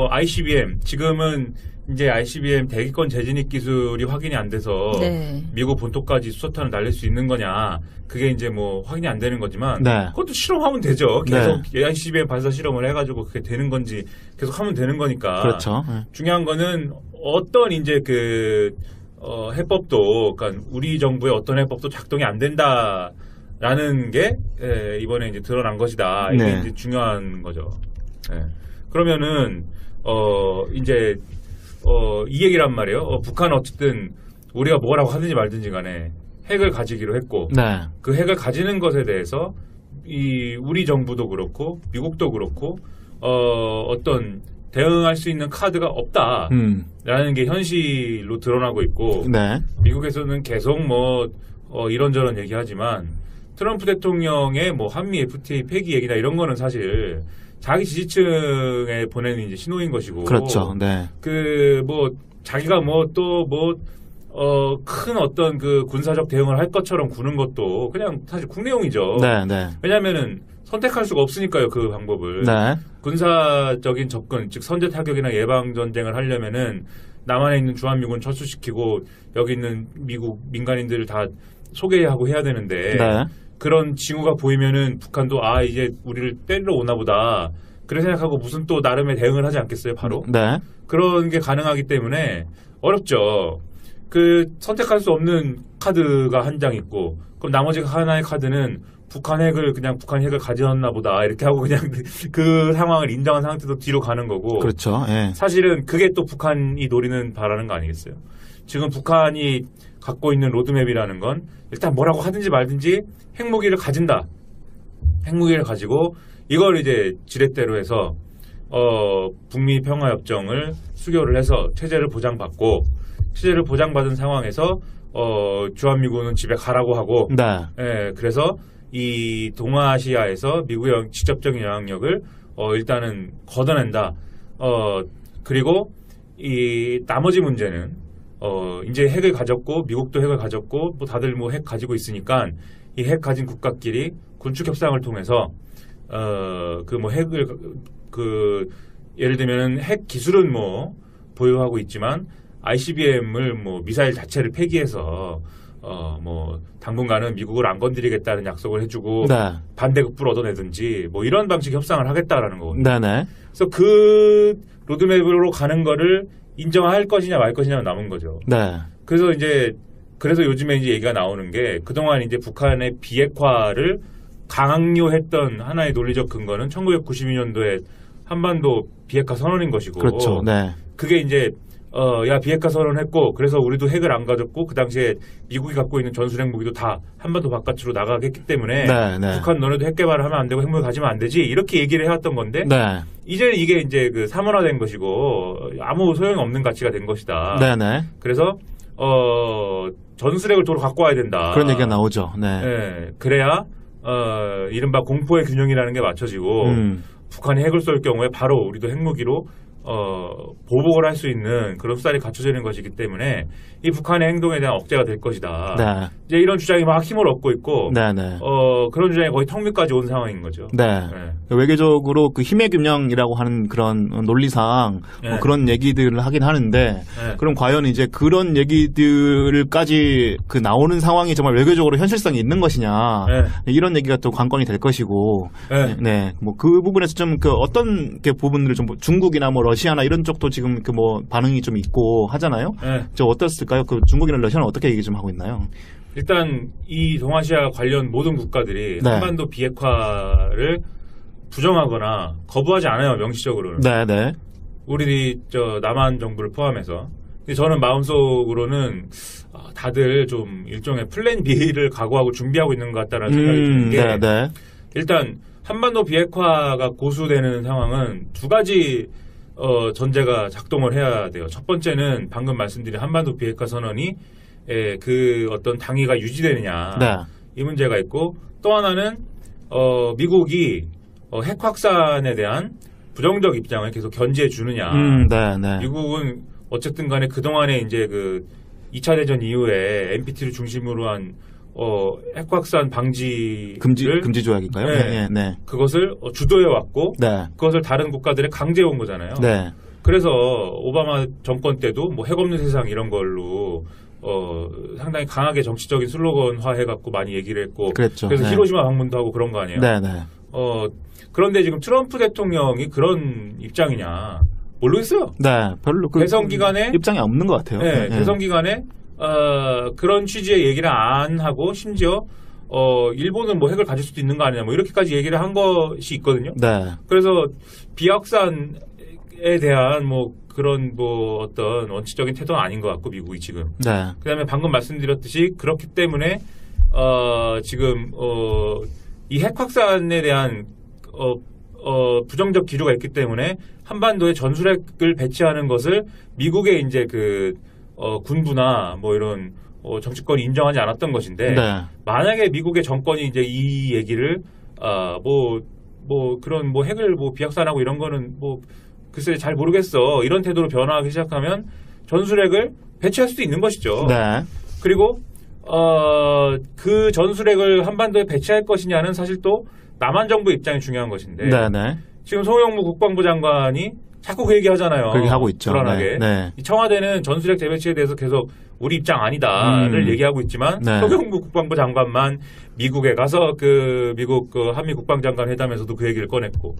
ICBM 지금은 이제 ICBM 대기권 재진입 기술이 확인이 안 돼서 네. 미국 본토까지 수소탄을 날릴 수 있는 거냐 그게 이제 뭐 확인이 안 되는 거지만 네. 그것도 실험하면 되죠. 계속 ICBM 발사 실험을 해가지고 그게 되는 건지 계속 하면 되는 거니까. 그렇죠. 중요한 거는 어떤 이제 그 해법도 그러니까 우리 정부의 어떤 해법도 작동이 안 된다라는 게 이번에 이제 드러난 것이다. 이게 네. 이제 중요한 거죠. 예. 그러면은 이제 이 얘기란 말이에요. 북한은 어쨌든 우리가 뭐라고 하든지 말든지 간에 핵을 가지기로 했고 네. 그 핵을 가지는 것에 대해서 우리 정부도 그렇고 미국도 그렇고 어떤 대응할 수 있는 카드가 없다라는 게 현실로 드러나고 있고 네. 미국에서는 계속 뭐 이런저런 얘기하지만 트럼프 대통령의 뭐 한미 FTA 폐기 얘기나 이런 거는 사실 자기 지지층에 보내는 이제 신호인 것이고 그렇죠. 네. 그 뭐 자기가 뭐 또 뭐 큰 어떤 그 군사적 대응을 할 것처럼 구는 것도 그냥 사실 국내용이죠. 네. 네. 왜냐하면은 선택할 수가 없으니까요. 그 방법을. 네. 군사적인 접근, 즉 선제 타격이나 예방 전쟁을 하려면은 남한에 있는 주한미군 철수시키고 여기 있는 미국 민간인들을 다 소개하고 해야 되는데 네. 그런 징후가 보이면은 북한도 이제 우리를 때리러 오나 보다. 그래 생각하고 무슨 또 나름의 대응을 하지 않겠어요, 바로? 네. 그런 게 가능하기 때문에 어렵죠. 그 선택할 수 없는 카드가 한 장 있고 그럼 나머지 하나의 카드는 북한 핵을 가져왔나 보다 이렇게 하고 그냥 그 상황을 인정한 상태도 뒤로 가는 거고. 그렇죠. 예. 사실은 그게 또 북한이 노리는 바라는 거 아니겠어요? 지금 북한이 갖고 있는 로드맵이라는 건 일단 뭐라고 하든지 말든지 핵무기를 가진다. 핵무기를 가지고 이걸 이제 지렛대로 해서 북미 평화협정을 수교를 해서 체제를 보장받고 체제를 보장받은 상황에서 주한미군은 집에 가라고 하고 네. 예, 그래서 이 동아시아에서 미국의 직접적인 영향력을 일단은 걷어낸다. 그리고 이 나머지 문제는 이제 핵을 가졌고 미국도 핵을 가졌고 뭐 다들 뭐 핵 가지고 있으니까 이 핵 가진 국가끼리 군축 협상을 통해서 그 뭐 핵을 예를 들면 핵 기술은 뭐 보유하고 있지만 ICBM을 뭐 미사일 자체를 폐기해서 뭐 당분간은 미국을 안 건드리겠다는 약속을 해주고 네. 반대급부를 얻어내든지 뭐 이런 방식 협상을 하겠다라는 거거든요. 네네. 그래서 그 로드맵으로 가는 거를 인정할 것이냐 말 것이냐가 남은 거죠. 네. 그래서 요즘에 이제 얘기가 나오는 게 그동안 이제 북한의 비핵화를 강요했던 하나의 논리적 근거는 1992년도에 한반도 비핵화 선언인 것이고. 그렇죠. 네. 그게 이제 비핵화 선언했고 그래서 우리도 핵을 안 가졌고 그 당시에 미국이 갖고 있는 전술핵 무기도 다 한반도 바깥으로 나가게 했기 때문에 네, 네. 북한 너네도 핵 개발을 하면 안 되고 핵무기 가지면 안 되지 이렇게 얘기를 해왔던 건데 네. 이제 이게 이제 그 사문화된 것이고 아무 소용이 없는 가치가 된 것이다. 네네. 그래서 전술핵을 도로 갖고 와야 된다. 그런 얘기가 나오죠. 네. 네, 그래야 이른바 공포의 균형이라는 게 맞춰지고 북한이 핵을 쏠 경우에 바로 우리도 핵무기로 보복을 할 수 있는 그런 수단이 갖춰지는 것이기 때문에 이 북한의 행동에 대한 억제가 될 것이다. 네. 이제 이런 주장이 막 힘을 얻고 있고, 네네. 그런 주장이 거의 턱밑까지 온 상황인 거죠. 네. 외교적으로 그 힘의 균형이라고 하는 그런 논리상 네. 그런 얘기들을 하긴 하는데, 네. 그럼 과연 이제 그런 얘기들까지 그 나오는 상황이 정말 외교적으로 현실성이 있는 것이냐, 네. 이런 얘기가 또 관건이 될 것이고, 네. 네. 뭐 그 부분에서 좀 그 어떤 게 부분들을 좀 중국이나 뭐 러시아나 이런 쪽도 지금 그 뭐 반응이 좀 있고 하잖아요. 네. 저 어떻을까요? 그 중국이나 러시아는 어떻게 얘기 좀 하고 있나요? 일단 이 동아시아 관련 모든 국가들이 네. 한반도 비핵화를 부정하거나 거부하지 않아요, 명시적으로는. 네네. 우리 남한 정부를 포함해서. 근데 저는 마음속으로는 다들 좀 일종의 플랜 B를 각오하고 준비하고 있는 것 같다는 생각이 드는 게 네네. 일단 한반도 비핵화가 고수되는 상황은 두 가지 전제가 작동을 해야 돼요. 첫 번째는 방금 말씀드린 한반도 비핵화 선언이 그 어떤 당위가 유지되느냐 네. 이 문제가 있고 또 하나는 미국이 핵 확산에 대한 부정적 입장을 계속 견지해 주느냐. 네네. 미국은 어쨌든 간에 그동안에 이제 그 2차 대전 이후에 NPT를 중심으로 한 핵 확산 방지를 금지 조약인가요? 네. 네. 그것을 주도해 왔고 네. 그것을 다른 국가들에 강제해 온 거잖아요. 네. 그래서 오바마 정권 때도 뭐 핵 없는 세상 이런 걸로 상당히 강하게 정치적인 슬로건화 해갖고 많이 얘기를 했고 그랬죠. 그래서 네. 히로시마 방문도 하고 그런 거 아니에요. 네, 네. 그런데 지금 트럼프 대통령이 그런 입장이냐 모르겠어요. 네, 별로 그 대선 기간에 입장이 없는 것 같아요. 네, 대선 기간에 그런 취지의 얘기를 안 하고 심지어 일본은 뭐 핵을 가질 수도 있는 거 아니냐 뭐 이렇게까지 얘기를 한 것이 있거든요. 네. 그래서 비확산에 대한 뭐 그런 뭐 어떤 원칙적인 태도는 아닌 것 같고 미국이 지금. 네. 그다음에 방금 말씀드렸듯이 그렇기 때문에 지금 이 핵 확산에 대한 부정적 기류가 있기 때문에 한반도에 전술핵을 배치하는 것을 미국의 이제 그 군부나 뭐 이런 정치권이 인정하지 않았던 것인데 네. 만약에 미국의 정권이 이제 이 얘기를 뭐 그런 뭐 핵을 뭐 비확산하고 이런 거는 뭐 글쎄 잘 모르겠어 이런 태도로 변화하기 시작하면 전술핵을 배치할 수도 있는 것이죠. 네. 그리고 그 전술핵을 한반도에 배치할 것이냐는 사실 또 남한 정부 입장이 중요한 것인데 네, 네. 지금 송영무 국방부 장관이 자꾸 그 얘기하잖아요. 그렇게 하고 있죠. 불안하게. 네. 네. 이 청와대는 전술핵 재배치에 대해서 계속 우리 입장 아니다를 얘기하고 있지만 네. 송영무 국방부 장관만 미국에 가서 미국 한미 국방장관 회담에서도 그 얘기를 꺼냈고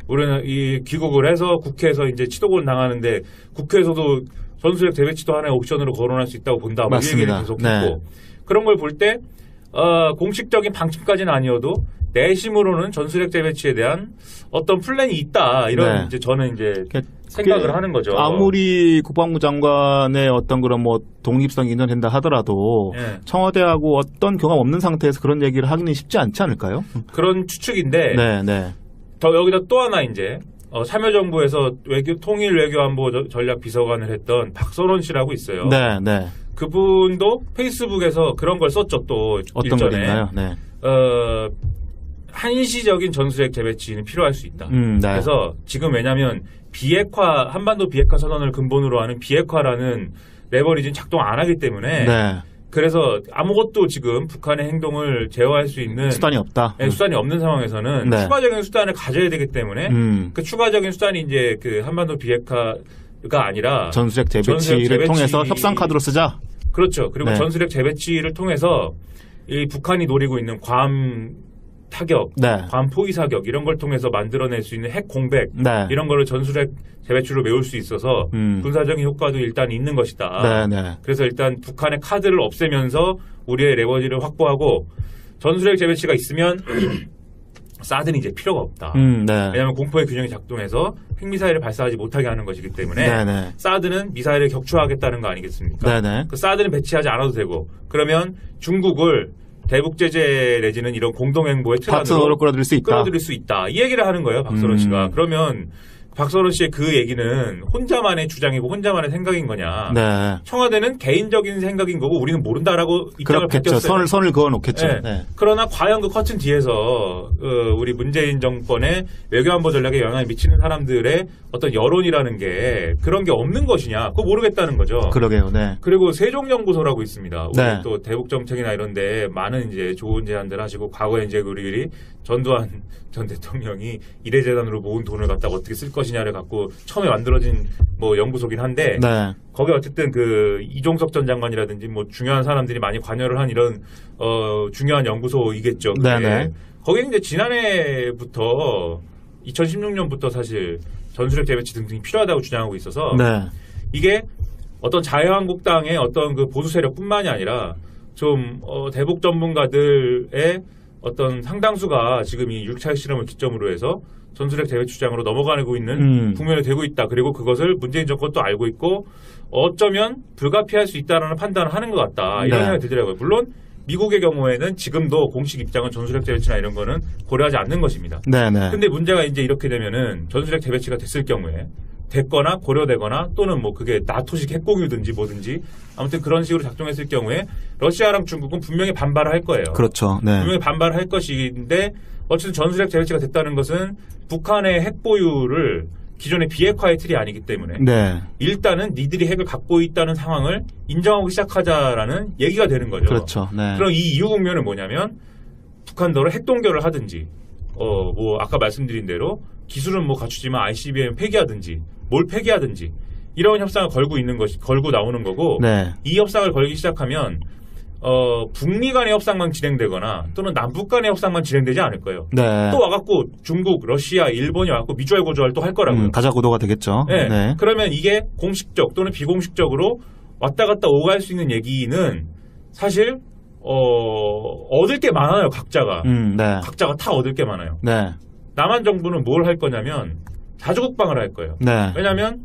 우리는 이 귀국을 해서 국회에서 이제 치도권 당하는데 국회에서도 전술핵 재배치도 하나의 옵션으로 거론할 수 있다고 본다. 뭐 이 얘기를 맞습니다. 계속했고 네. 그런 걸 볼 때 공식적인 방침까지는 아니어도 내심으로는 전술핵 재배치에 대한 어떤 플랜이 있다 이런 네. 이제 저는 이제 그게 생각을 하는 거죠. 아무리 국방부 장관의 어떤 그런 뭐 독립성이 인정된다 하더라도 예. 청와대하고 어떤 경험 없는 상태에서 그런 얘기를 하기는 쉽지 않지 않을까요? 그런 추측인데 네, 네. 더 여기다 또 하나 이제 참여정부에서 통일 외교안보 전략 비서관을 했던 박선원 씨라고 있어요. 네, 네. 그분도 페이스북에서 그런 걸 썼죠. 또 어떤 일전에 글인가요? 네. 한시적인 전술핵 재배치는 필요할 수 있다. 네. 그래서 지금 왜냐하면 비핵화 한반도 비핵화 선언을 근본으로 하는 비핵화라는 레버리지는 작동 안 하기 때문에 네. 그래서 아무것도 지금 북한의 행동을 제어할 수 있는 수단이 없다. 수단이 없는 상황에서는 네. 추가적인 수단을 가져야 되기 때문에 그 추가적인 수단이 이제 그 한반도 비핵화가 아니라 전술핵 재배치를 통해서 협상 카드로 쓰자. 그렇죠. 그리고 네. 전술핵 재배치를 통해서 이 북한이 노리고 있는 괌 타격, 네. 괌 포위 사격 이런 걸 통해서 만들어낼 수 있는 핵 공백 네. 이런 거를 전술핵 재배치로 메울 수 있어서 군사적인 효과도 일단 있는 것이다. 네, 네. 그래서 일단 북한의 카드를 없애면서 우리의 레버리지를 확보하고 전술핵 재배치가 있으면 사드는 이제 필요가 없다. 네. 왜냐하면 공포의 균형이 작동해서 핵미사일을 발사하지 못하게 하는 것이기 때문에 네, 네. 사드는 미사일을 격추하겠다는 거 아니겠습니까? 네, 네. 그 사드는 배치하지 않아도 되고 그러면 중국을 대북 제재 내지는 이런 공동행보의 파트너로 틀안으로 끌어들일 수 있다. 끌어들일 수 있다. 이 얘기를 하는 거예요, 박선원 씨가. 그러면 박선원 씨의 그 얘기는 혼자만의 주장이고 혼자만의 생각인 거냐? 네. 청와대는 개인적인 생각인 거고 우리는 모른다라고 입장을 그렇겠죠. 밝혔어요. 선을 그어 놓겠죠. 네. 네. 그러나 과연 그 커튼 뒤에서 우리 문재인 정권의 외교안보 전략에 영향을 미치는 사람들의 어떤 여론이라는 게 그런 게 없는 것이냐? 그거 모르겠다는 거죠. 그러게요. 네. 그리고 세종연구소라고 있습니다. 우리 네. 또 대북 정책이나 이런데 많은 이제 좋은 제안들 하시고 과거에 이제 우리 전두환 전 대통령이 이래재단으로 모은 돈을 갖다가 어떻게 쓸 것이냐를 갖고 처음에 만들어진 뭐 연구소긴 한데 네. 거기 어쨌든 그 이종석 전 장관이라든지 뭐 중요한 사람들이 많이 관여를 한 이런 중요한 연구소이겠죠. 그게. 네네. 거기는 이제 지난해부터 2016년부터 사실 전술핵 재배치 등등이 필요하다고 주장하고 있어서 네. 이게 어떤 자유한국당의 어떤 그 보수 세력뿐만이 아니라 좀 대북 전문가들의 어떤 상당수가 지금 이 6차 핵실험을 기점으로 해서 전술핵 재배치 주장으로 넘어가고 있는 국면이 되고 있다. 그리고 그것을 문재인 정권도 알고 있고 어쩌면 불가피할 수 있다는 판단을 하는 것 같다. 이런 네. 생각이 들더라고요. 물론 미국의 경우에는 지금도 공식 입장은 전술핵 재배치나 이런 거는 고려하지 않는 것입니다. 네네. 근데 문제가 이제 이렇게 되면은 전술핵 재배치가 됐을 경우에 됐거나 고려되거나 또는 뭐 그게 나토식 핵공유든지 뭐든지 아무튼 그런 식으로 작동했을 경우에 러시아랑 중국은 분명히 반발을 할 거예요. 그렇죠. 네. 분명히 반발을 할 것인데 어쨌든 전술핵 재배치가 됐다는 것은 북한의 핵 보유를 기존의 비핵화의 틀이 아니기 때문에 네. 일단은 니들이 핵을 갖고 있다는 상황을 인정하고 시작하자라는 얘기가 되는 거죠. 그렇죠. 네. 그럼 이 이후 국면은 뭐냐면 북한더러 핵 동결을 하든지 뭐 아까 말씀드린 대로 기술은 뭐 갖추지만 ICBM 폐기하든지 뭘 폐기하든지 이런 협상을 걸고 나오는 거고 네. 이 협상을 걸기 시작하면 북미 간의 협상만 진행되거나 또는 남북 간의 협상만 진행되지 않을 거예요. 네. 또 와갖고 중국, 러시아, 일본이 와갖고 미주알 고주알 또 할 거라고요. 다자구도가 되겠죠. 네. 네. 그러면 이게 공식적 또는 비공식적으로 왔다 갔다 오갈 수 있는 얘기는 사실 얻을 게 많아요. 각자가. 네. 각자가 다 얻을 게 많아요. 네. 남한 정부는 뭘 할 거냐면 자주국방을 할 거예요. 네. 왜냐하면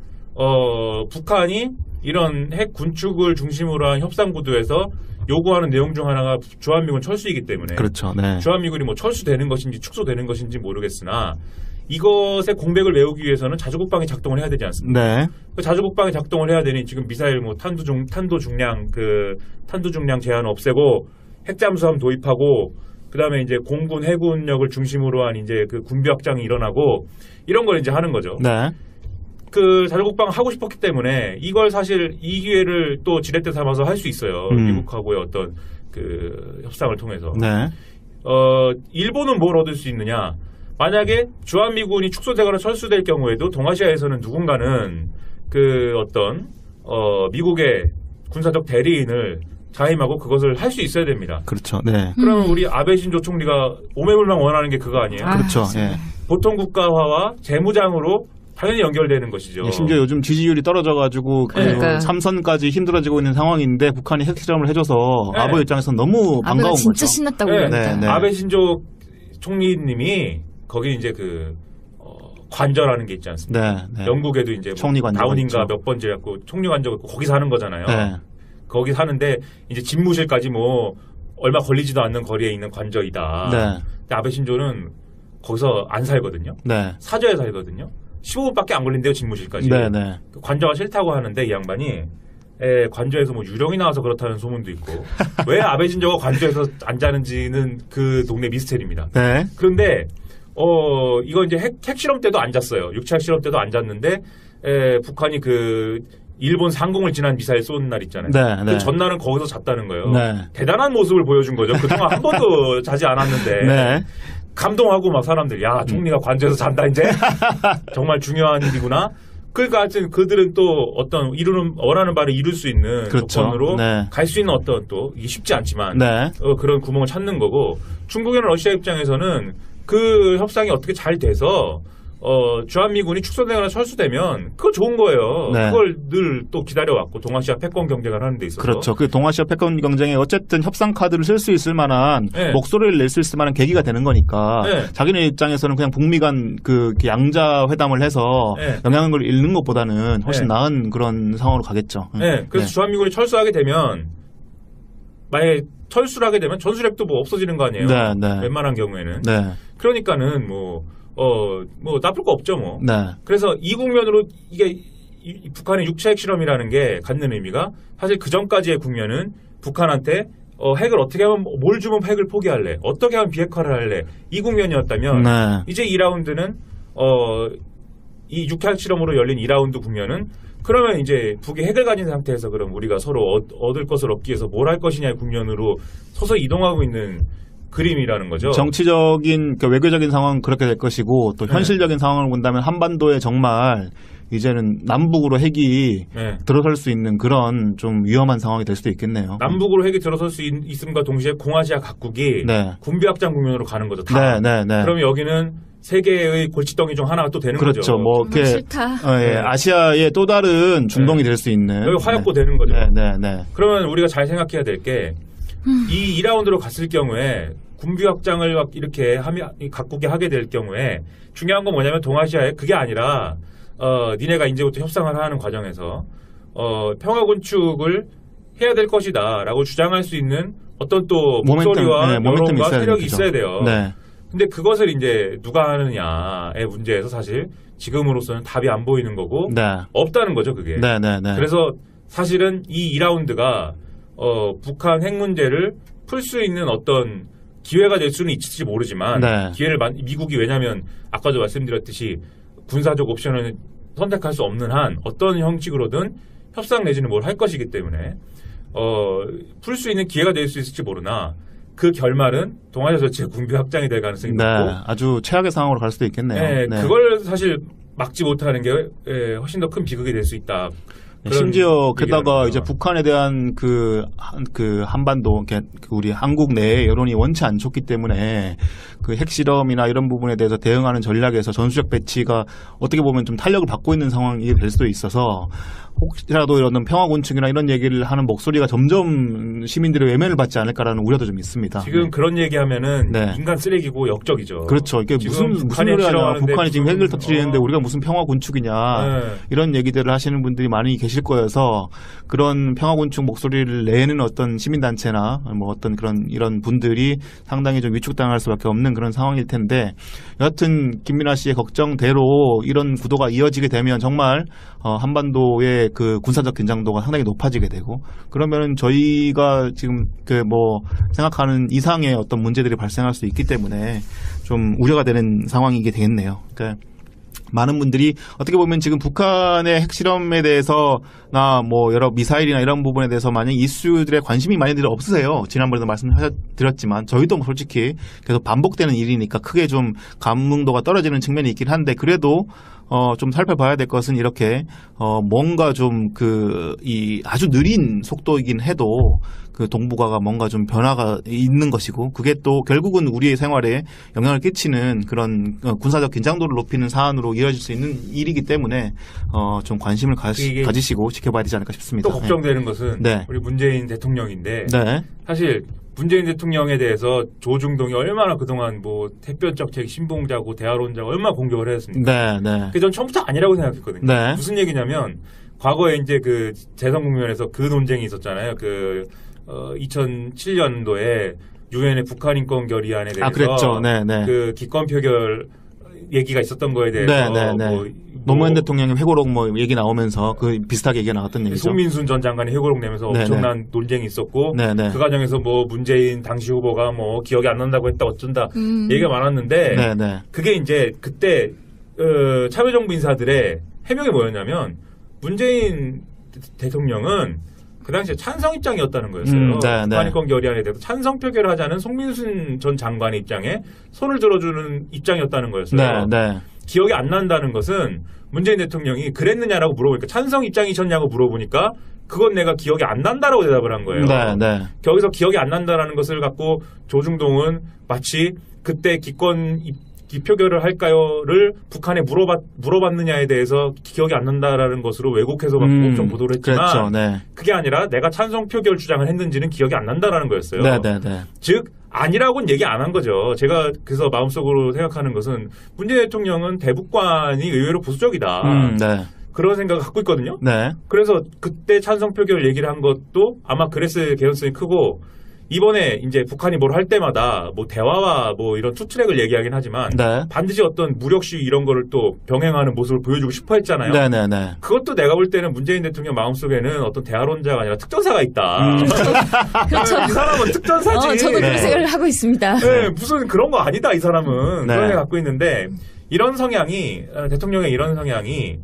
북한이 이런 핵 군축을 중심으로 한 협상 구도에서 요구하는 내용 중 하나가 주한미군 철수이기 때문에 그렇죠. 네. 주한미군이 뭐 철수되는 것인지 축소되는 것인지 모르겠으나 이것의 공백을 메우기 위해서는 자주국방이 작동을 해야 되지 않습니까? 네. 그 자주국방이 작동을 해야 되니 지금 미사일 뭐 탄도 중량 제한 없애고 핵잠수함 도입하고 그다음에 이제 공군 해군력을 중심으로 한 이제 그 군비 확장이 일어나고 이런 걸 이제 하는 거죠. 네. 그 자주국방을 하고 싶었기 때문에 이걸 사실 이 기회를 또 지렛대 삼아서 할 수 있어요. 미국하고의 어떤 그 협상을 통해서. 네. 일본은 뭘 얻을 수 있느냐? 만약에 주한미군이 축소되거나 철수될 경우에도 동아시아에서는 누군가는 그 어떤 미국의 군사적 대리인을 자임하고 그것을 할 수 있어야 됩니다. 그렇죠. 네. 그러면 우리 아베 신조 총리가 오매불망 원하는 게 그거 아니에요? 그렇죠. 예. 보통 국가화와 재무장으로 당연히 연결되는 것이죠. 예, 심지어 요즘 지지율이 떨어져가지고 그러니까요. 삼선까지 힘들어지고 있는 상황인데 북한이 핵실험을 해줘서 네. 아베 입장에서는 너무 반가운 아베가 진짜 거죠. 신났다고 네. 그러니까. 네. 아베 신조 총리님이 거기 이제 그 관저라는 게 있지 않습니까? 네. 네. 영국에도 이제 뭐 총리 관저가 다운인가 있죠. 몇 번째 갖고 총리 관저가 있고 거기 사는 거잖아요. 네. 거기 사는데 이제 집무실까지 뭐 얼마 걸리지도 않는 거리에 있는 관저이다. 네. 근데 아베 신조는 거기서 안 살거든요. 네. 사저에 살거든요. 15분밖에 안 걸린대요, 집무실까지. 네. 네. 관저가 싫다고 하는데 이 양반이 관저에서 뭐 유령이 나와서 그렇다는 소문도 있고 왜 아베 신조가 관저에서 안 자는지는 그 동네 미스테리입니다. 네. 그런데 이거 이제 핵실험 때도 안 잤어요. 육체 핵실험 때도 안 잤는데 북한이 그 일본 상공을 지난 미사일 쏜 날 있잖아요. 네, 네. 그 전날은 거기서 잤다는 거예요. 네. 대단한 모습을 보여준 거죠. 그동안 한 번도 자지 않았는데 네. 감동하고 막 사람들이 야 총리가 관저에서 잔다 이제 정말 중요한 일이구나. 그러니까 하여튼 그들은 또 어떤 원하는 바를 이룰 수 있는 그렇죠. 조건으로 네. 갈 수 있는 어떤 또 이게 쉽지 않지만 네. 그런 구멍을 찾는 거고 중국이나 러시아 입장에서는 그 협상이 어떻게 잘 돼서 주한미군이 축소되거나 철수되면 그거 좋은 거예요. 네. 그걸 늘 또 기다려왔고 동아시아 패권 경쟁을 하는 데 있어서 그렇죠. 그 동아시아 패권 경쟁에 어쨌든 협상 카드를 쓸 수 있을 만한 네. 목소리를 낼 수 있을 만한 계기가 되는 거니까 네. 자기네 입장에서는 그냥 북미 간 그 양자 회담을 해서 네. 영향을 잃는 것보다는 훨씬 네. 나은 그런 상황으로 가겠죠. 네, 그래서 주한미군이 철수하게 되면 만약에 철수를 하게 되면 전술핵도 뭐 없어지는 거 아니에요. 네, 네. 웬만한 경우에는. 네. 그러니까는 뭐 나쁠 거 없죠 뭐. 네. 그래서 이 국면으로 이게 북한의 육체 핵실험이라는 게 갖는 의미가 사실 그 전까지의 국면은 북한한테 핵을 어떻게 하면 뭘 주면 핵을 포기할래? 어떻게 하면 비핵화를 할래? 이 국면이었다면 네. 이제 2라운드는 이 육체 핵실험으로 열린 2라운드 국면은 그러면 이제 북이 핵을 가진 상태에서 그럼 우리가 서로 얻을 것을 얻기 위해서 뭘 할 것이냐의 국면으로 서서히 이동하고 있는 그림이라는 거죠. 정치적인 그러니까 외교적인 상황은 그렇게 될 것이고 또 네. 현실적인 상황을 본다면 한반도에 정말 이제는 남북으로 핵이 네. 들어설 수 있는 그런 좀 위험한 상황이 될 수도 있겠네요. 남북으로 핵이 들어설 수 있음과 동시에 공아시아 각국이 네. 군비 확장 국면으로 가는 거죠. 다. 네. 그러면 여기는 세계의 골칫덩이 중 하나가 또 되는 그렇죠. 거죠. 뭐 정말 이렇게 싫다. 예, 아시아의 또 다른 중동이 될 수 있는 여기 화약고 되는 거죠. 네. 그러면 우리가 잘 생각해야 될 게 이 2라운드로 갔을 경우에 군비 확장을 막 이렇게 각국이 하게 될 경우에 중요한 건 뭐냐면 동아시아에 그게 아니라 니네가 이제부터 협상을 하는 과정에서 평화 건축을 해야 될 것이다라고 주장할 수 있는 어떤 또 목소리와 여론과 세력이 있어야 돼요. 네. 근데 그것을 이제 누가 하느냐의 문제에서 사실 지금으로서는 답이 안 보이는 거고 네. 없다는 거죠, 그게. 네. 그래서 사실은 이 2라운드가 북한 핵 문제를 풀 수 있는 어떤 기회가 될 수는 있을지 모르지만 네. 기회를 미국이 왜냐하면 아까도 말씀드렸듯이 군사적 옵션을 선택할 수 없는 한 어떤 형식으로든 협상 내지는 뭘 할 것이기 때문에 풀 수 있는 기회가 될 수 있을지 모르나 그 결말은 동아시아 전체 군비 확장이 될 가능성이 네. 높고 아주 최악의 상황으로 갈 수도 있겠네요. 네, 그걸 사실 막지 못하는 게 훨씬 더 큰 비극이 될 수 있다. 심지어 게다가 얘기를 이제 합니다. 북한에 대한 그 한반도 우리 한국 내의 여론이 원치 안 좋기 때문에 그 핵실험이나 이런 부분에 대해서 대응하는 전략에서 전술적 배치가 어떻게 보면 좀 탄력을 받고 있는 상황이 될 수도 있어서 혹시라도 이런 평화곤충이나 이런 얘기를 하는 목소리가 점점 시민들의 외면을 받지 않을까라는 우려도 좀 있습니다. 지금 그런 얘기하면은 네. 인간 쓰레기고 역적이죠. 그렇죠. 이게 무슨 북한이 소리 하냐. 핵실험하는데 북한이 지금 무슨, 핵을 터뜨리는데 우리가 무슨 평화곤충이냐. 네. 이런 얘기들을 하시는 분들이 많이 계실 거여서 그런 평화곤충 목소리를 내는 어떤 시민단체나 뭐 어떤 이런 분들이 상당히 좀 위축당할 수밖에 없는 그런 상황일 텐데 여하튼 김민아 씨의 걱정대로 이런 구도가 이어지게 되면 정말 한반도의 그 군사적 긴장도가 상당히 높아지게 되고 그러면은 저희가 지금 그 뭐 생각하는 이상의 어떤 문제들이 발생할 수 있기 때문에 좀 우려가 되는 상황이게 되겠네요. 그러니까 많은 분들이 어떻게 보면 지금 북한의 핵실험에 대해서나 뭐 여러 미사일이나 이런 부분에 대해서 만약 이슈들에 관심이 많이들 없으세요. 지난번에도 말씀드렸지만 저희도 뭐 솔직히 계속 반복되는 일이니까 크게 좀 감흥도가 떨어지는 측면이 있긴 한데 그래도 좀 살펴봐야 될 것은 이렇게 뭔가 좀 이 아주 느린 속도이긴 해도 그 동북아가 뭔가 좀 변화가 있는 것이고 그게 또 결국은 우리의 생활에 영향을 끼치는 그런 군사적 긴장도를 높이는 사안으로 이어질 수 있는 일이기 때문에 좀 관심을 가지시고 지켜봐야 되지 않을까 싶습니다. 또 걱정되는 것은 네. 우리 문재인 대통령인데 네. 사실 문재인 대통령에 대해서 조중동이 얼마나 그동안 뭐 택변정책 신봉자고 대화론자고 얼마나 공격을 했습니까? 네. 네. 그게 전 처음부터 아니라고 생각했거든요. 네. 무슨 얘기냐면 과거에 이제 그 재선 국면에서 그 논쟁이 있었잖아요. 2007년도에 유엔의 북한 인권 결의안에 대해서 그랬죠. 네, 네. 그 기권 표결 얘기가 있었던 거에 대해서 네, 네, 네. 노무현 대통령의 회고록 뭐 얘기 나오면서 그 비슷하게 얘기가 나왔던 얘기죠. 송민순 전 장관이 회고록 내면서 네, 엄청난 논쟁이 있었고 네, 네. 그 과정에서 뭐 문재인 당시 후보가 뭐 기억이 안 난다고 했다 어쩐다 얘기가 많았는데 네, 네. 그게 이제 그때 참여정부 인사들의 해명이 뭐였냐면 문재인 대통령은 그 당시에 찬성 입장이었다는 거였어요. 네, 북한 네. 인권 결의안에 대해서 찬성 표결을 하자는 송민순 전 장관의 입장에 손을 들어주는 입장이었다는 거였어요. 네, 네. 기억이 안 난다는 것은 문재인 대통령이 그랬느냐라고 물어보니까 찬성 입장이셨냐고 물어보니까 그건 내가 기억이 안 난다라고 대답을 한 거예요. 네, 네. 거기서 기억이 안 난다라는 것을 갖고 조중동은 마치 그때 기권 표결을 할까요를 북한에 물어봤느냐에 대해서 기억이 안 난다라는 것으로 왜곡해서 갖고 엄청 보도를 했지만 그렇죠. 네. 그게 아니라 내가 찬성 표결 주장을 했는지는 기억이 안 난다라는 거였어요. 네, 네, 네. 즉 아니라고는 얘기 안 한 거죠. 제가 그래서 마음속으로 생각하는 것은 문재인 대통령은 대북관이 의외로 보수적이다. 네. 그런 생각을 갖고 있거든요. 네. 그래서 그때 찬성 표결 얘기를 한 것도 아마 그랬을 개연성이 크고 이번에 이제 북한이 뭘 할 때마다 뭐 대화와 뭐 이런 투트랙을 얘기하긴 하지만 네. 반드시 어떤 무력 시위 이런 거를 또 병행하는 모습을 보여주고 싶어 했잖아요. 네, 네, 네. 그것도 내가 볼 때는 문재인 대통령 마음속에는 어떤 대화론자가 아니라 특전사가 있다. 그렇죠. 이 사람은 특전사지. 저도 그런 네. 생각을 하고 있습니다. 네, 무슨 그런 거 아니다 이 사람은. 네. 그런 애 갖고 있는데 이런 성향이 대통령의 이런 성향이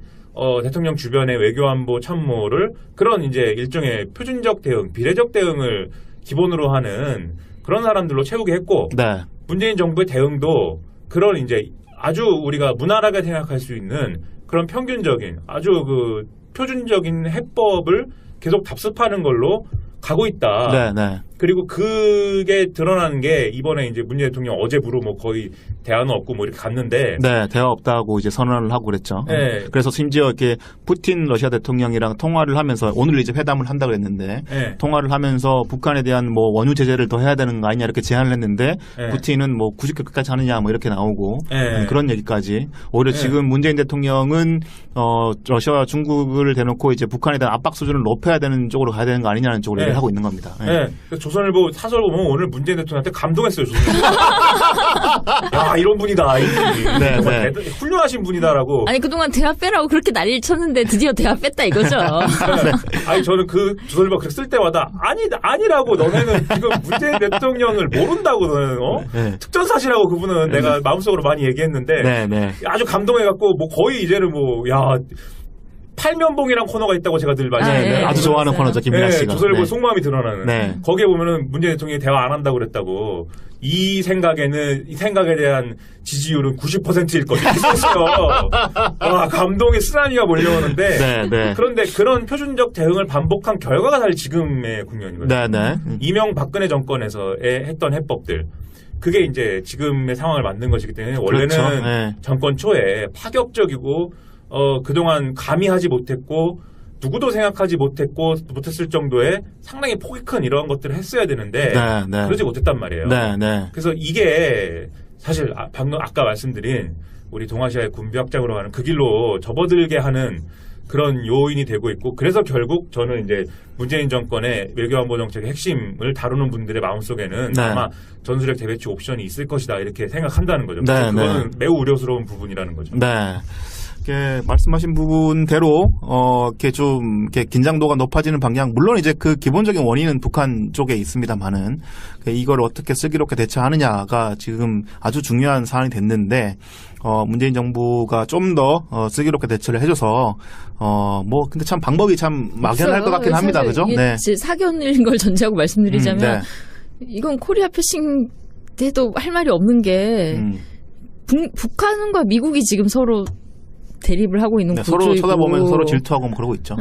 대통령 주변의 외교안보 참모를 그런 이제 일종의 표준적 대응, 비례적 대응을 기본으로 하는 그런 사람들로 채우게 했고 네. 문재인 정부의 대응도 그런 이제 아주 우리가 무난하게 생각할 수 있는 그런 평균적인 아주 그 표준적인 해법을 계속 답습하는 걸로 가고 있다. 네, 네. 그리고 그게 드러나는 게 이번에 이제 문재인 대통령 어제부로 뭐 거의 대화는 없고 뭐 이렇게 갔는데 네, 대화 없다고 이제 선언을 하고 그랬죠. 네. 그래서 심지어 이렇게 푸틴 러시아 대통령이랑 통화를 하면서 오늘 이제 회담을 한다고 했는데 네. 통화를 하면서 북한에 대한 뭐 원유 제재를 더 해야 되는 거 아니냐 이렇게 제안을 했는데 네. 푸틴은 뭐 굳이 그렇게까지 하느냐 뭐 이렇게 나오고 네. 그런 얘기까지 오히려 네. 지금 문재인 대통령은 러시아와 중국을 대놓고 이제 북한에 대한 압박 수준을 높여야 되는 쪽으로 가야 되는 거 아니냐는 쪽으로 네. 얘기를 하고 있는 겁니다. 네. 네. 그래서 조선일보 사설 보면 오늘 문재인 대통령한테 감동했어요. 조선일보. 야 이런 분이다. 이런 분이. 네, 정말 네. 훌륭하신 분이다라고. 아니 그동안 대화 빼라고 그렇게 난리를 쳤는데 드디어 대화 뺐다 이거죠. 네. 아니 저는 그 조선일보 글 쓸 때마다 아니라고 너네는 지금 문재인 대통령을 모른다고 너는 네. 특전사시라고 그분은 내가 마음속으로 많이 얘기했는데 네, 네. 아주 감동해갖고 뭐 거의 이제는 뭐 야 팔면봉이란 코너가 있다고 제가 늘 아, 말씀드려요. 네. 아주 좋아하는 맞아요. 코너죠, 김민아 씨가. 조선일보 네. 속마음이 드러나는. 네. 거기에 보면은 문재인 대통령이 대화 안 한다고 그랬다고. 이 생각에 대한 지지율은 90%일 거다. 이렇게 썼어요. 와, 감동의 쓰나미가 몰려오는데. 네, 네. 그런데 그런 표준적 대응을 반복한 결과가 사실 지금의 국면이거든요. 네, 네. 이명박근혜 정권에서 했던 해법들. 그게 이제 지금의 상황을 만든 것이기 때문에 원래는 그렇죠. 네. 정권 초에 파격적이고 그동안 감히 하지 못했고 누구도 생각하지 못했을 정도의 상당히 폭이 큰 이런 것들을 했어야 되는데 네, 네. 그러지 못했단 말이에요. 네, 네. 그래서 이게 사실 방금 아까 말씀드린 우리 동아시아의 군비 확장으로 가는 그 길로 접어들게 하는 그런 요인이 되고 있고 그래서 결국 저는 이제 문재인 정권의 외교안보 정책의 핵심을 다루는 분들의 마음속에는 네. 아마 전술핵 재배치 옵션이 있을 것이다 이렇게 생각한다는 거죠. 네, 그래서 그거는 네. 매우 우려스러운 부분이라는 거죠. 네. 이렇게 말씀하신 부분대로 이렇게 좀 이렇게 긴장도가 높아지는 방향 물론 이제 그 기본적인 원인은 북한 쪽에 있습니다만은 이걸 어떻게 슬기롭게 대처하느냐가 지금 아주 중요한 사안이 됐는데 문재인 정부가 좀 더 슬기롭게 대처를 해줘서 뭐 근데 참 방법이 참 막연할 것 같긴 합니다, 그죠? 네. 사견인 걸 전제하고 말씀드리자면 네. 이건 코리아 패싱 때도 할 말이 없는 게 북한과 미국이 지금 서로 대립을 하고 있는 네, 구조이고 서로 쳐다보면서 서로 질투하고 뭐 그러고 있죠.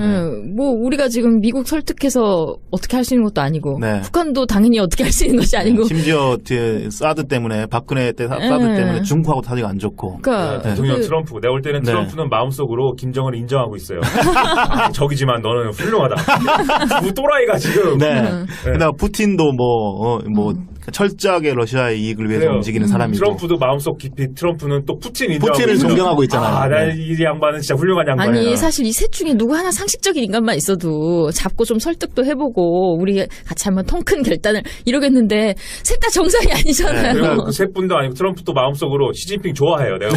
뭐 우리가 지금 미국 설득해서 어떻게 할 수 있는 것도 아니고 네. 북한도 당연히 어떻게 할 수 있는 것이 아니고 심지어 뒤에 사드 때문에 박근혜 때 사드 때문에 중국하고 사이가 안 좋고. 그러니까 대통령 트럼프 내가 볼 때는 네. 트럼프는 마음속으로 김정은을 인정하고 있어요. 적이지만 너는 훌륭하다. 두 또라이가 지금 네. 게다가 푸틴도 뭐 철저하게 러시아의 이익을 위해서 그래요. 움직이는 사람이고. 트럼프도 마음속 깊이 트럼프는 또 푸틴 인정하고 푸틴을 있죠. 존경하고 있잖아요. 네. 이 양반은 진짜 훌륭한 양반이야. 아니 사실 이 셋 중에 누구 하나 상식적인 인간만 있어도 잡고 좀 설득도 해보고 우리 같이 한번 통 큰 결단을 이러겠는데 셋 다 정상이 아니잖아요. 그리고 그 세 분도 아니고 트럼프도 마음속으로 시진핑 좋아해요. 내가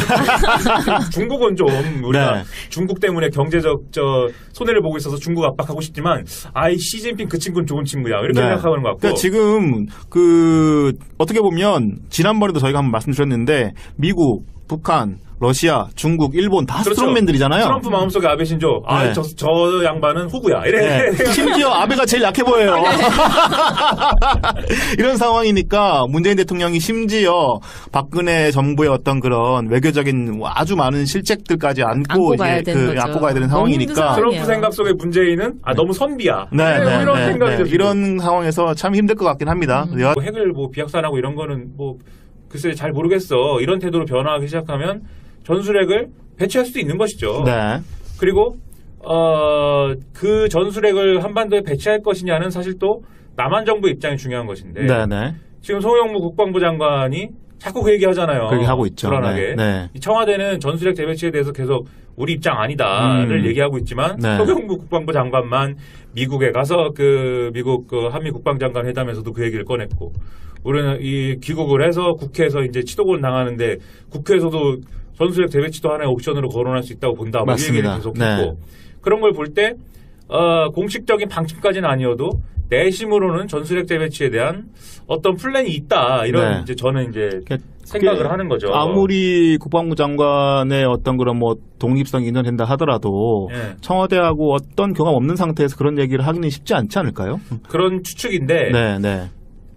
중국은 좀 우리가 네. 중국 때문에 경제적 손해를 보고 있어서 중국 압박하고 싶지만 시진핑 그 친구는 좋은 친구야 이렇게 네. 생각하는 것 같고. 그러니까 지금 어떻게 보면 지난번에도 저희가 한번 말씀드렸는데 미국, 북한, 러시아, 중국, 일본 다 그렇죠. 스트롱맨들이잖아요. 트럼프 마음속에 아베 신조 네. 저 양반은 호구야 이래. 네. 심지어 아베가 제일 약해 보여요. 이런 상황이니까 문재인 대통령이 심지어 박근혜 정부의 어떤 그런 외교적인 아주 많은 실책들까지 안고 가야 되는 거죠. 안고 가야 되는 너무 힘든 상황이니까. 트럼프 생각 속에 문재인은 너무 선비야. 이런 생각이죠. 지금. 이런 상황에서 참 힘들 것 같긴 합니다. 뭐 핵을 비약산하고 이런 거는 글쎄 잘 모르겠어. 이런 태도로 변화하기 시작하면 전술핵을 배치할 수도 있는 것이죠. 네. 그리고 그 전술핵을 한반도에 배치할 것이냐는 사실 또 남한 정부의 입장이 중요한 것인데 네. 지금 송영무 국방부 장관이 자꾸 그 얘기하잖아요. 그렇게 하고 있죠. 불안하게. 네. 이 청와대는 전술핵 재배치에 대해서 계속 우리 입장 아니다를 얘기하고 있지만 네. 송영무 국방부 장관만 미국에 가서 미국 한미 국방장관 회담에서도 그 얘기를 꺼냈고 우리는 이 귀국을 해서 국회에서 이제 치도곤 당하는데 국회에서도 전술핵 재배치도 하나의 옵션으로 거론할 수 있다고 본다. 뭐 이 얘기를 계속했고 네. 그런 걸 볼 때 공식적인 방침까지는 아니어도 내심으로는 전술핵 재배치에 대한 어떤 플랜이 있다. 이런 네. 이제 저는 이제 생각을 하는 거죠. 아무리 국방부 장관의 어떤 그런 독립성이 인정된다 하더라도 네. 청와대하고 어떤 경험 없는 상태에서 그런 얘기를 하기는 쉽지 않지 않을까요? 그런 추측인데 네.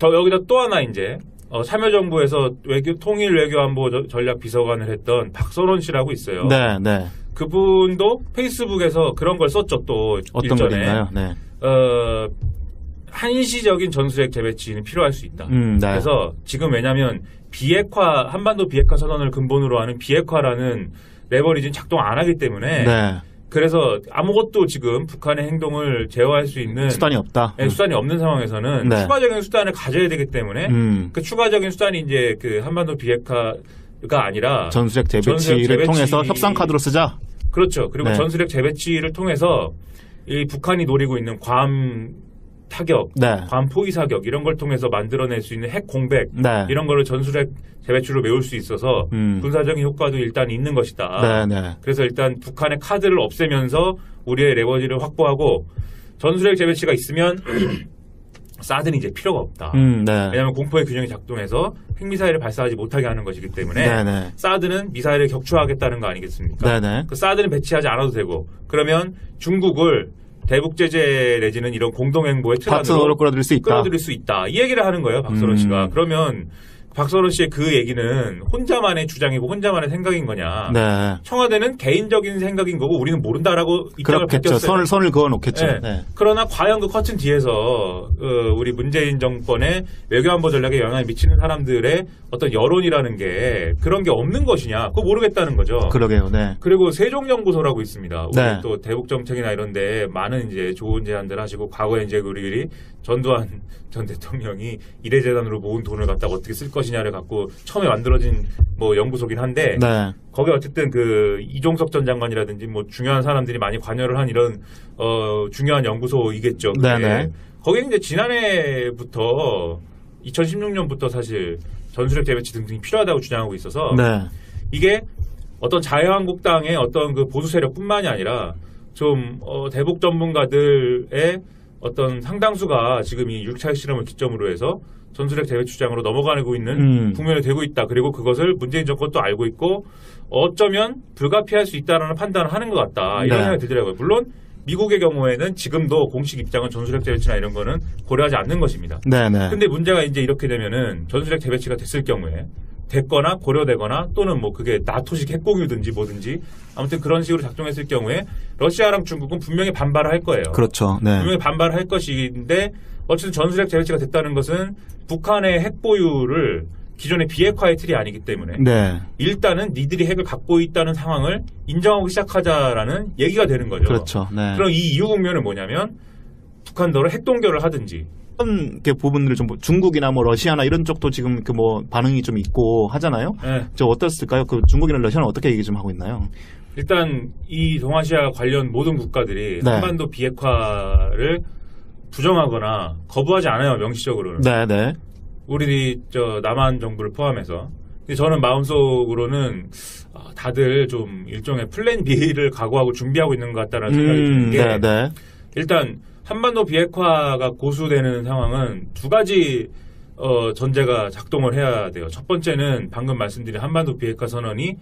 여기다 또 하나 이제 참여정부에서 통일 외교안보 전략 비서관을 했던 박선원 씨라고 있어요. 네. 그분도 페이스북에서 그런 걸 썼죠. 또 어떤 일전에. 글인가요? 네. 한시적인 전술핵 재배치는 필요할 수 있다. 네. 그래서 지금 왜냐하면 한반도 비핵화 선언을 근본으로 하는 비핵화라는 레버리지는 작동 안 하기 때문에 네. 그래서 아무것도 지금 북한의 행동을 제어할 수 있는 수단이 없다. 수단이 없는 상황에서는 네. 추가적인 수단을 가져야 되기 때문에 그 추가적인 수단이 이제 한반도 비핵화가 아니라 전술핵 재배치를 통해서 협상 카드로 쓰자. 그렇죠. 그리고 네. 전술핵 재배치를 통해서 이 북한이 노리고 있는 괌 타격, 네. 괌 포위 사격 이런 걸 통해서 만들어낼 수 있는 핵 공백 네. 이런 거를 전술핵 재배치로 메울 수 있어서 군사적인 효과도 일단 있는 것이다. 네. 그래서 일단 북한의 카드를 없애면서 우리의 레버리지를 확보하고 전술핵 재배치가 있으면 사드는 이제 필요가 없다. 네. 왜냐하면 공포의 균형이 작동해서 핵미사일을 발사하지 못하게 하는 것이기 때문에 네네. 사드는 미사일을 격추하겠다는 거 아니겠습니까? 네네. 그 사드는 배치하지 않아도 되고 그러면 중국을 대북 제재 내지는 이런 공동행보의 틀 파트너로 안으로 끌어들일 수 있다. 끌어들일 수 있다. 이 얘기를 하는 거예요, 박서론 씨가. 그러면 박서론 씨의 그 얘기는 혼자만의 주장이고 혼자만의 생각인 거냐? 네. 청와대는 개인적인 생각인 거고 우리는 모른다라고 입장을 그렇겠죠. 밝혔어요. 선을 그어 놓겠죠. 네. 네. 그러나 과연 그 커튼 뒤에서 우리 문재인 정권의 외교안보 전략에 영향을 미치는 사람들의 어떤 여론이라는 게 그런 게 없는 것이냐? 그거 모르겠다는 거죠. 그러게요. 네. 그리고 세종연구소라고 있습니다. 우리 네. 또 대북 정책이나 이런데 많은 이제 좋은 제안들 하시고 과거에 이제 우리 전두환 전 대통령이 이래재단으로 모은 돈을 갖다가 어떻게 쓸 것이냐를 갖고 처음에 만들어진 뭐 연구소긴 한데 네. 거기 어쨌든 그 이종석 전 장관이라든지 뭐 중요한 사람들이 많이 관여를 한 이런 중요한 연구소이겠죠. 그게. 네네. 거기는 이제 지난해부터 2016년부터 사실 전술핵 재배치 등등이 필요하다고 주장하고 있어서 네. 이게 어떤 자유한국당의 어떤 그 보수 세력뿐만이 아니라 좀 대북 전문가들의 어떤 상당수가 지금 이 6차 핵실험을 기점으로 해서 전술핵 재배치 주장으로 넘어가고 있는 국면이 되고 있다. 그리고 그것을 문재인 정권도 알고 있고 어쩌면 불가피할 수 있다라는 판단을 하는 것 같다. 이런 네. 생각이 들더라고요. 물론 미국의 경우에는 지금도 공식 입장은 전술핵 재배치나 이런 거는 고려하지 않는 것입니다. 네네. 근데 문제가 이제 이렇게 되면은 전술핵 재배치가 됐을 경우에 됐거나 고려되거나 또는 뭐 그게 나토식 핵공유든지 뭐든지 아무튼 그런 식으로 작동했을 경우에 러시아랑 중국은 분명히 반발을 할 거예요. 그렇죠. 네. 분명히 반발을 할 것인데 어쨌든 전술핵 재배치가 됐다는 것은 북한의 핵 보유를 기존의 비핵화의 틀이 아니기 때문에 네. 일단은 니들이 핵을 갖고 있다는 상황을 인정하고 시작하자라는 얘기가 되는 거죠. 그렇죠. 네. 그럼 이 이유 국면은 뭐냐면 북한더러 핵 동결을 하든지 이런 게 부분들을 좀 중국이나 뭐 러시아나 이런 쪽도 지금 그 뭐 반응이 좀 있고 하잖아요. 네. 저 어떻을까요? 그 중국이나 러시아는 어떻게 얘기 좀 하고 있나요? 일단 이 동아시아 관련 모든 국가들이 네. 한반도 비핵화를 부정하거나 거부하지 않아요. 명시적으로는. 네네. 우리 저 남한 정부를 포함해서. 근데 저는 마음속으로는 다들 좀 일종의 플랜 B를 각오하고 준비하고 있는 것 같다는 생각이 드는 게 네네. 일단 한반도 비핵화가 고수되는 상황은 두 가지 전제가 작동을 해야 돼요. 첫 번째는 방금 말씀드린 한반도 비핵화 선언이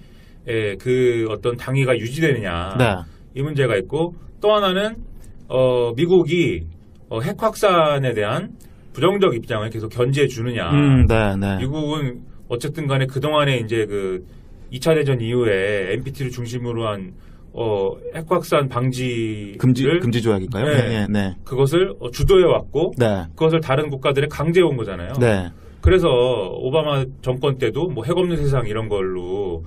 그 어떤 당위가 유지되느냐 네. 이 문제가 있고 또 하나는 미국이 핵 확산에 대한 부정적 입장을 계속 견지해 주느냐. 네네. 미국은 어쨌든 간에 그동안에 이제 그 2차 대전 이후에 NPT를 중심으로 한 핵 확산 방지를 금지 조약인가요? 네. 네. 네. 그것을 주도해 왔고 네. 그것을 다른 국가들에 강제해 온 거잖아요. 네. 그래서 오바마 정권 때도 뭐 핵 없는 세상 이런 걸로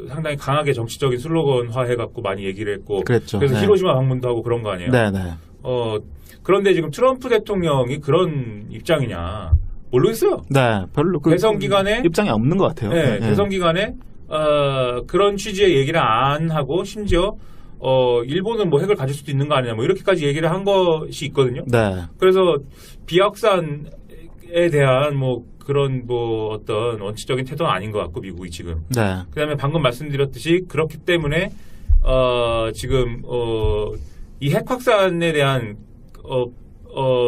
상당히 강하게 정치적인 슬로건화 해갖고 많이 얘기를 했고 그랬죠. 그래서 네. 히로시마 방문도 하고 그런 거 아니에요. 네네. 그런데 지금 트럼프 대통령이 그런 입장이냐 모르겠어요. 네. 별로 그 대선 기간에 입장이 없는 것 같아요. 네, 대선 기간에 그런 취지의 얘기를 안 하고 심지어 일본은 뭐 핵을 가질 수도 있는 거 아니냐 뭐 이렇게까지 얘기를 한 것이 있거든요. 네. 그래서 비확산에 대한 뭐 그런 뭐 어떤 원칙적인 태도는 아닌 것 같고 미국이 지금. 네. 그다음에 방금 말씀드렸듯이 그렇기 때문에 지금 이 핵 확산에 대한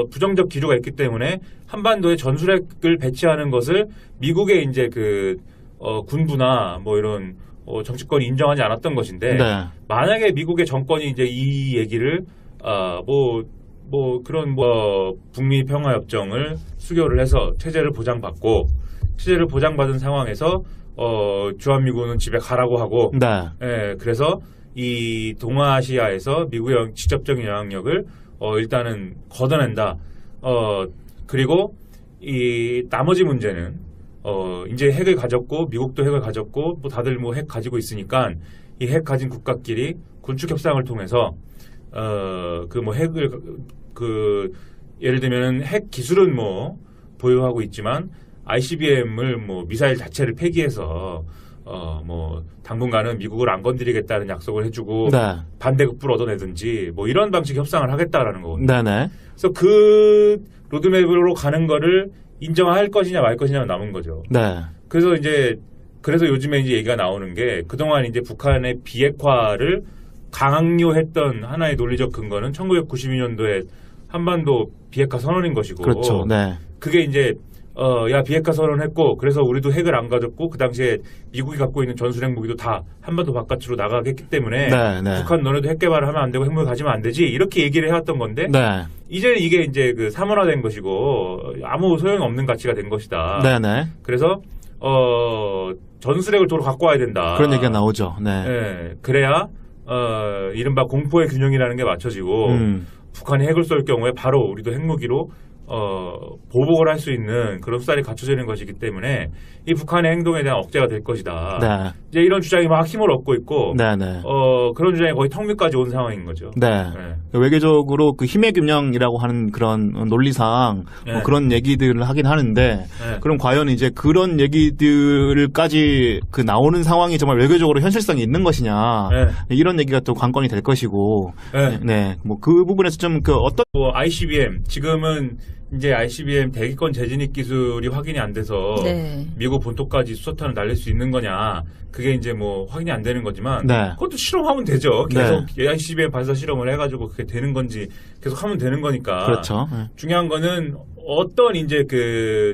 부정적 기류가 있기 때문에 한반도에 전술핵을 배치하는 것을 미국의 이제 그 군부나 뭐 이런 정치권이 인정하지 않았던 것인데 네. 만약에 미국의 정권이 이제 이 얘기를 그런 북미 평화 협정을 수교를 해서 체제를 보장받은 상황에서 주한미군은 집에 가라고 하고 네. 그래서 이 동아시아에서 미국의 직접적인 영향력을 일단은 걷어낸다. 그리고 이 나머지 문제는 이제 핵을 가졌고 미국도 핵을 가졌고 뭐 다들 뭐 핵 가지고 있으니까 이 핵 가진 국가끼리 군축 협상을 통해서 그 뭐 핵을 예를 들면 핵 기술은 뭐 보유하고 있지만 ICBM을 뭐 미사일 자체를 폐기해서 뭐 당분간은 미국을 안 건드리겠다는 약속을 해주고 네. 반대급부를 얻어내든지 뭐 이런 방식 협상을 하겠다라는 거거든요. 네네. 그래서 그 로드맵으로 가는 거를 인정할 것이냐 말 것이냐 남은 거죠. 네. 그래서 요즘에 이제 얘기가 나오는 게 그동안 이제 북한의 비핵화를 강요했던 하나의 논리적 근거는 1992년도에 한반도 비핵화 선언인 것이고. 그렇죠. 네. 그게 이제 야 비핵화 선언했고 그래서 우리도 핵을 안 가졌고 그 당시에 미국이 갖고 있는 전술핵 무기도 다 한반도 바깥으로 나가겠기 때문에 네, 네. 북한 너네도 핵 개발을 하면 안 되고 핵무기 가지면 안 되지 이렇게 얘기를 해왔던 건데 네. 이제는 이게 이제 그 사문화된 것이고 아무 소용 없는 가치가 된 것이다. 네, 네. 그래서 전술핵을 도로 갖고 와야 된다. 그런 얘기가 나오죠. 네. 예, 그래야 이른바 공포의 균형이라는 게 맞춰지고 북한이 핵을 쏠 경우에 바로 우리도 핵무기로 보복을 할 수 있는 그런 수단이 갖춰지는 것이기 때문에 이 북한의 행동에 대한 억제가 될 것이다. 네. 이제 이런 주장이 막 힘을 얻고 있고 네, 네. 그런 주장이 거의 턱밑까지 온 상황인 거죠. 네. 네. 외교적으로 그 힘의 균형이라고 하는 그런 논리상 뭐 네. 그런 얘기들을 하긴 하는데 네. 그럼 과연 이제 그런 얘기들까지 그 나오는 상황이 정말 외교적으로 현실성이 있는 것이냐 네. 이런 얘기가 또 관건이 될 것이고 네. 네. 뭐 그 부분에서 좀 그 어떤 뭐 ICBM 지금은 이제 ICBM 대기권 재진입 기술이 확인이 안 돼서 네. 미국 본토까지 수소탄을 날릴 수 있는 거냐 그게 이제 뭐 확인이 안 되는 거지만 네. 그것도 실험하면 되죠. 계속 ICBM 발사 실험을 해가지고 그게 되는 건지 계속 하면 되는 거니까. 그렇죠. 네. 중요한 거는 어떤 이제 그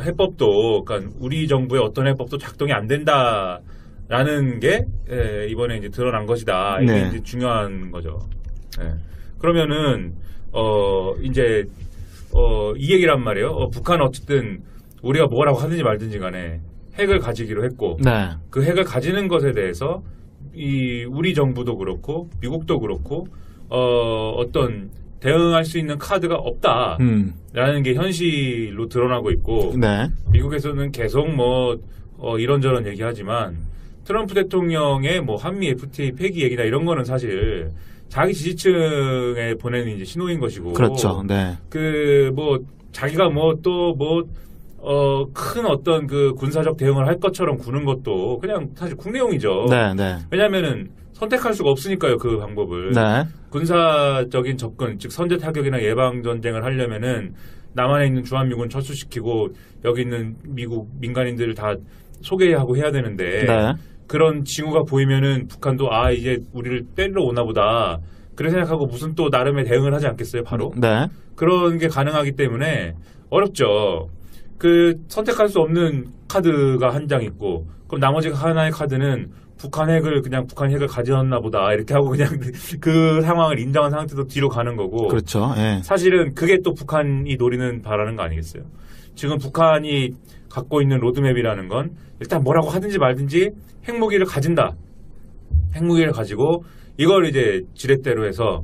해법도 그러니까 우리 정부의 어떤 해법도 작동이 안 된다라는 게 이번에 이제 드러난 것이다. 이게 네. 이제 중요한 거죠. 예. 그러면은 이제 이 얘기란 말이에요. 북한은 어쨌든 우리가 뭐라고 하든지 말든지 간에 핵을 가지기로 했고 네. 그 핵을 가지는 것에 대해서 이 우리 정부도 그렇고 미국도 그렇고 어떤 대응할 수 있는 카드가 없다라는 게 현실로 드러나고 있고 네. 미국에서는 계속 뭐 이런저런 얘기하지만 트럼프 대통령의 뭐 한미 FTA 폐기 얘기나 이런 거는 사실 자기 지지층에 보내는 이제 신호인 것이고 그렇죠. 네. 그 뭐 자기가 뭐 또 뭐 큰 어떤 그 군사적 대응을 할 것처럼 구는 것도 그냥 사실 국내용이죠. 네, 네. 왜냐하면은 선택할 수가 없으니까요 그 방법을. 네. 군사적인 접근, 즉 선제 타격이나 예방 전쟁을 하려면은 남한에 있는 주한미군 철수시키고 여기 있는 미국 민간인들을 다 소개하고 해야 되는데 네. 그런 징후가 보이면은 북한도 이제 우리를 때리러 오나 보다. 그래 생각하고 무슨 또 나름의 대응을 하지 않겠어요 바로? 네. 그런 게 가능하기 때문에 어렵죠. 그 선택할 수 없는 카드가 한 장 있고 그럼 나머지 하나의 카드는 북한 핵을 가져왔나 보다 이렇게 하고 그냥 그 상황을 인정한 상태도 뒤로 가는 거고 그렇죠. 예. 사실은 그게 또 북한이 노리는 바라는 거 아니겠어요. 지금 북한이 갖고 있는 로드맵이라는 건 일단 뭐라고 하든지 말든지 핵무기를 가진다. 핵무기를 가지고 이걸 이제 지렛대로 해서